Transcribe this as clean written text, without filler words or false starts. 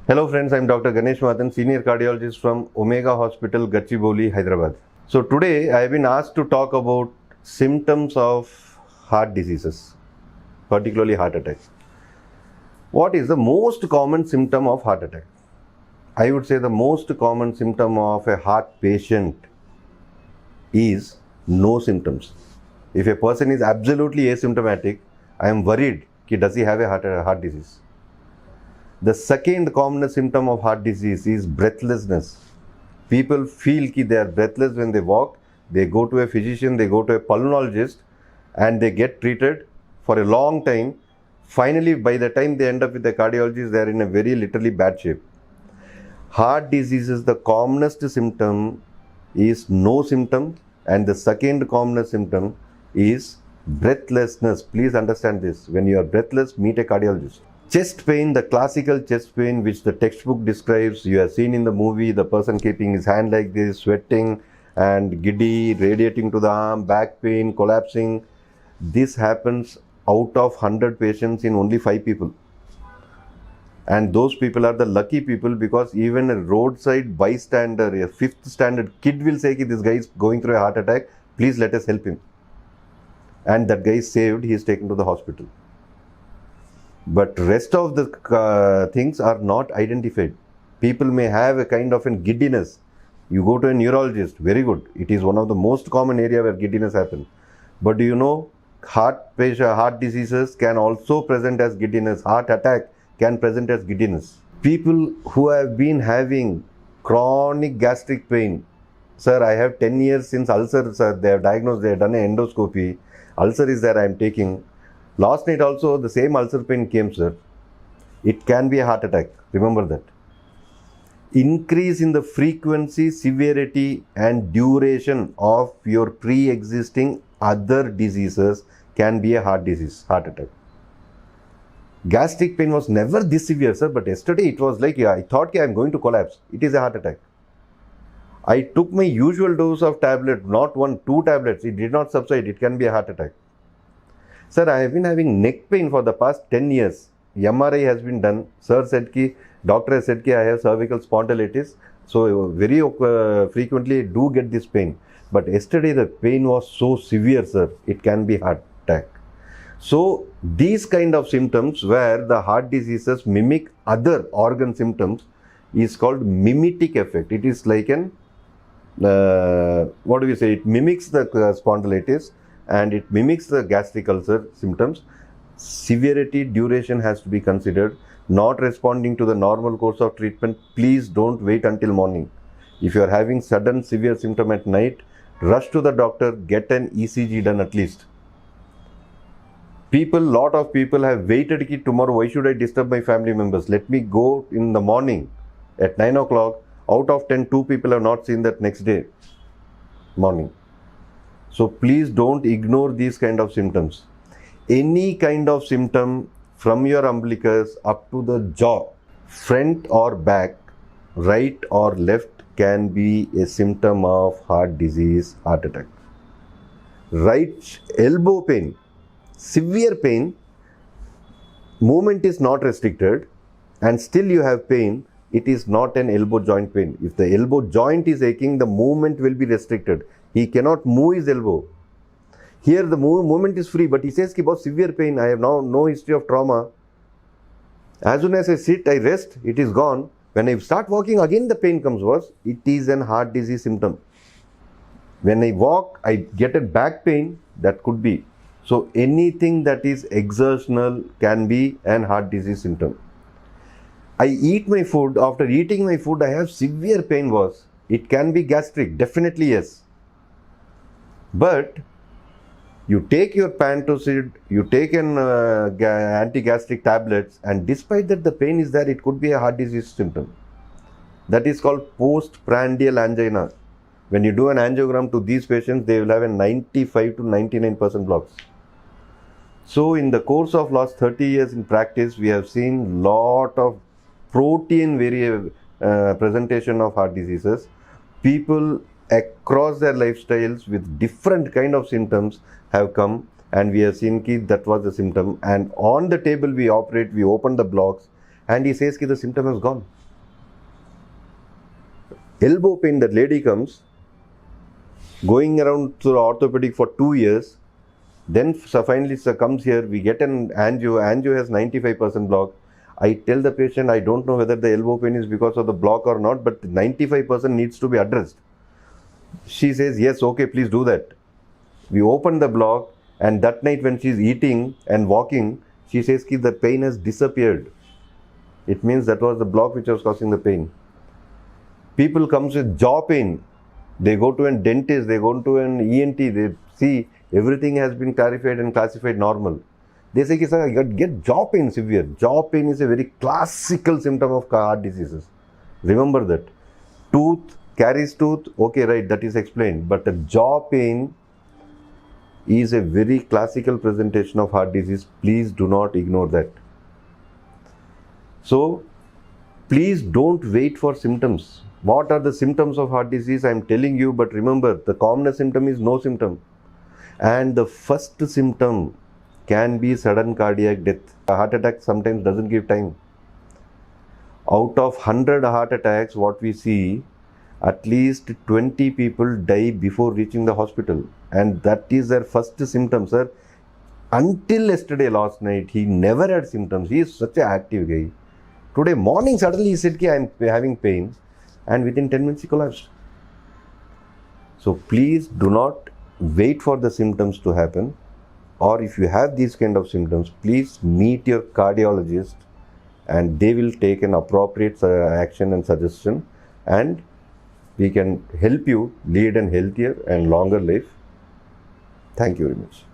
Hello friends, I am Dr. Ganesh Mathan, Senior Cardiologist from Omega Hospital, Gachibowli, Hyderabad. So today I have been asked to talk about symptoms of heart diseases, particularly heart attack. What is the most common symptom of heart attack? I would say the most common symptom of a heart patient is no symptoms. If a person is absolutely asymptomatic, I am worried, does he have a heart disease? The second common symptom of heart disease is breathlessness. People feel that they are breathless when they walk. They go to a physician, they go to a pulmonologist, and they get treated for a long time. Finally, by the time they end up with a cardiologist, they are in a very literally bad shape. Heart diseases, the commonest symptom is no symptom, and the second commonest symptom is breathlessness. Please understand this. When you are breathless, meet a cardiologist. Chest pain, the classical chest pain which the textbook describes, you have seen in the movie, the person keeping his hand like this, sweating and giddy, radiating to the arm, back pain, collapsing. This happens out of 100 patients in only 5 people. And those people are the lucky people, because even a roadside bystander, a 5th standard kid will say, this guy is going through a heart attack, please let us help him. And that guy is saved, he is taken to the hospital. But rest of the things are not identified. People may have a kind of a giddiness. You go to a neurologist, very good. It is one of the most common area where giddiness happens. But do you know, heart diseases can also present as giddiness. Heart attack can present as giddiness. People who have been having chronic gastric pain, sir, I have 10 years since ulcer, sir, they have diagnosed, they have done an endoscopy, ulcer is there, I am taking. Last night also the same ulcer pain came, sir. It can be a heart attack. Remember that. Increase in the frequency, severity and duration of your pre-existing other diseases can be a heart disease, heart attack. Gastric pain was never this severe, sir, but yesterday it was like, I thought I am going to collapse. It is a heart attack. I took my usual dose of tablet, not 1, 2 tablets. It did not subside. It can be a heart attack. Sir, I have been having neck pain for the past 10 years. MRI has been done. Sir said doctor has said I have cervical spondylitis. So very frequently I do get this pain. But yesterday the pain was so severe, sir. It can be heart attack. So these kind of symptoms where the heart diseases mimic other organ symptoms is called mimetic effect. It is like an, it mimics the spondylitis, and it mimics the gastric ulcer symptoms. Severity, duration has to be considered. Not responding to the normal course of treatment, please don't wait until morning. If you are having sudden severe symptom at night, rush to the doctor, get an ECG done at least. Lot of people have waited, tomorrow why should I disturb my family members? Let me go in the morning at 9 o'clock. Out of 10, 2 people have not seen that next day morning. So please don't ignore these kind of symptoms. Any kind of symptom from your umbilicus up to the jaw, front or back, right or left, can be a symptom of heart disease, heart attack. Right elbow pain, severe pain, movement is not restricted and still you have pain, it is not an elbow joint pain. If the elbow joint is aching, the movement will be restricted. He cannot move his elbow. Here the movement is free, but he says, about severe pain, I have now no history of trauma. As soon as I sit, I rest, it is gone. When I start walking, again the pain comes worse. It is an heart disease symptom. When I walk, I get a back pain, that could be. So anything that is exertional can be an heart disease symptom. I eat my food, after eating my food, I have severe pain worse. It can be gastric, definitely yes. But you take your Pantocid, you take an anti-gastric tablets, and despite that the pain is there, it could be a heart disease symptom. That is called postprandial angina. When you do an angiogram to these patients, they will have a 95 to 99% blocks. So in the course of last 30 years in practice, we have seen lot of protein presentation of heart diseases. People across their lifestyles with different kind of symptoms have come, and we have seen that was the symptom, and on the table we operate, we open the blocks, and he says the symptom has gone. Elbow pain, that lady comes, going around to the orthopedic for 2 years, then finally comes here, we get an angio has 95% block. I tell the patient, I don't know whether the elbow pain is because of the block or not, but 95% needs to be addressed. She says, yes, okay, please do that. We open the block, and that night when she's eating and walking, she says that the pain has disappeared. It means that was the block which was causing the pain. People comes with jaw pain. They go to a dentist, they go to an ENT, they see everything has been clarified and classified normal. They say, sir, I get jaw pain severe. Jaw pain is a very classical symptom of heart diseases. Remember that. Tooth, caries tooth, okay, right, that is explained. But the jaw pain is a very classical presentation of heart disease. Please do not ignore that. So, please don't wait for symptoms. What are the symptoms of heart disease? I am telling you, but remember, the commonest symptom is no symptom. And the first symptom can be sudden cardiac death. A heart attack sometimes doesn't give time. Out of 100 heart attacks, what we see, at least 20 people die before reaching the hospital. And that is their first symptom, sir. Until yesterday, last night, he never had symptoms. He is such an active guy. Today morning, suddenly he said, I am having pain. And within 10 minutes, he collapsed. So please do not wait for the symptoms to happen. Or if you have these kind of symptoms, please meet your cardiologist and they will take an appropriate action and suggestion, and we can help you lead a healthier and longer life. Thank you very much.